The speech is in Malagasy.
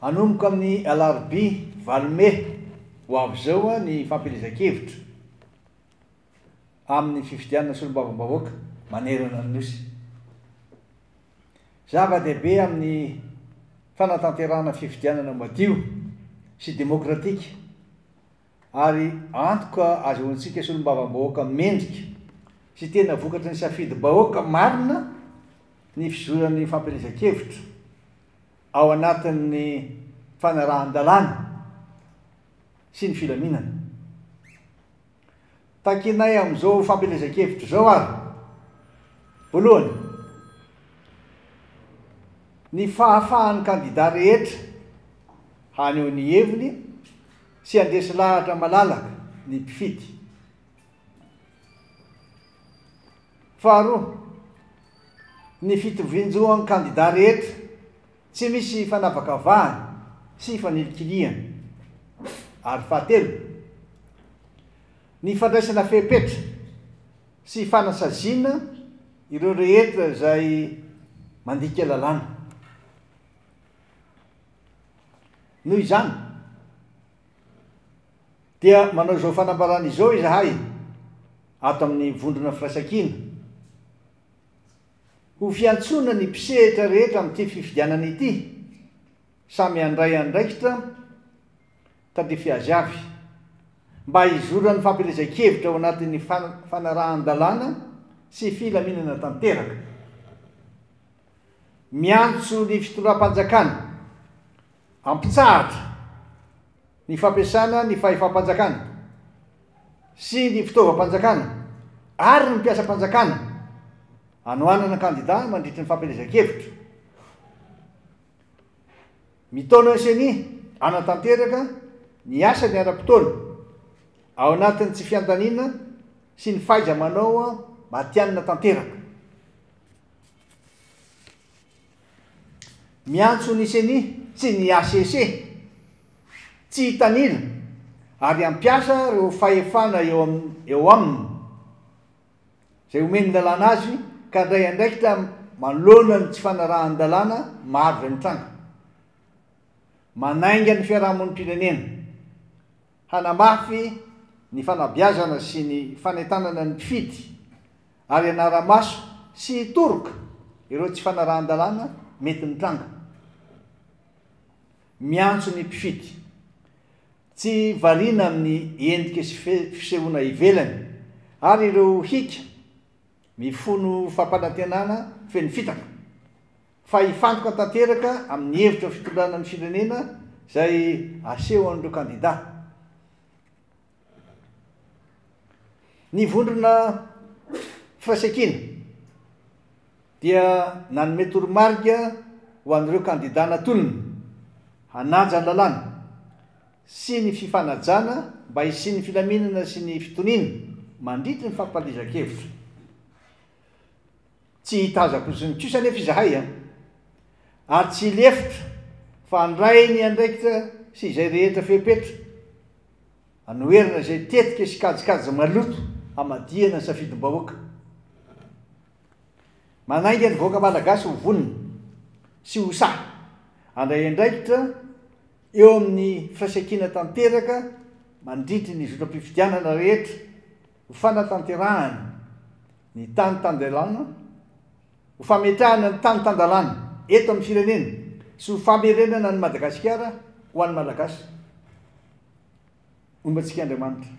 Anomboka amin'ny alarobia valome ho avy zao a ny fampelezan-kevitra amin'ny fifidianana solombavam-bahoaka manerana ny nosy. Zava-dehibe amin'ny fanatanterahana fifidianana madio sy demokratika ary antoka azahoantsika solombavam-bahoaka mendrika sy tena vokatry ny safidy-bahoaka marina ny fizoran'ny fampelezan-kevitra ao anatin'ny fanarahan-dalàna sy ny filaminana. Takinay amin'izao fampelezan-kevitra zao ary, voalohany, ny fahafahan'ny kandida rehetra haneho ny heviny sy handresy lahatra malalaka ny mpifidy. Faharoa, ny fitovian-joan'ny kandida rehetra tsy misy fanavakavahany sy fanilikiliana. Ary fahatelo, ny fandraisana fepetra sy fanasaziana ireo rehetra izay mandika lalàna. Noho izany dia manao izao fanambarana izao izahay ato amin'ny vondrona firaisan-kina ho fiantsoana ny mpisehatra rehetra amin'ity fifidianana ity, samy handray andraikitra tandrefy azy avy, mba hizorany fampelezan-kevitra ao anatin'ny fanarahan-dalàna sy filaminana tanteraka. Miantso ny fitondram-panjakana ampitsahatra ny fampiasana ny fahefam-panjakana sy ny fitaovam-panjakana ary ny mpiasam-panjakana hanoanana kandida mandritra ny fampelezan-kevitra. Mitaona seny anatanteraka ny asany ara-potoana ao anatin'ny tsy fiantaniana sy ny faiza-manao matianina tanteraka. Miantso ny seny tsy ny asese, tsy hitanila ary ampiasa ireo fahefana eo aminy zay omeny lalàna azy ka ndray andraikitra manoloana ny tsy fanarahan-dalàna maro izay mitranga. Manainga ny fiarahamonim-pirenena, hanamafy ny fanabeazana sy ny fanentanana ny mpifidy ary anara-maso sy hitoroka ireo tsy fanarahan-dalàna mety mitranga. Miantso ny mpifidy tsy variana amin'ny endrika sy fisehoana ivelany ary ireo hika mifono fampanantenana feno fitaka, fa hifantoka tanteraka amin'ny hevitra fitondrana ny firenena izay aseho an'ireo kandida. Ny vondrona firaisan-kina dia nanome toromarika ho an'ireo kandida natolony hanaja ny lalàna sy ny fifanajana mba hisian'ny filaminana sy ny fitoniana mandritra ny fampelezan-kevitra. Tsy hitazako ny kosa nefa izahay ary tsy lefitra fa handray ny andraikitra sy izay rehetra fepetra hanoherina izay tetika sy kajikajy maloto hamadihana ny safidim-bahoaka. Manainga ny vahoaka malagasy ho vonina sy ho sahy handray andraikitra eo amin'ny firaisan-kina tanteraka mandritra ny zotam-pifidianana rehetra ho fanatanterahana ny tany tan-dalàna, ho fametrahana ny tany tan-dalàna eto amin'ny firenena sy ho famerenana ny Madagasikara ho an'ny malagasy. Ombantsika Andriamanitra.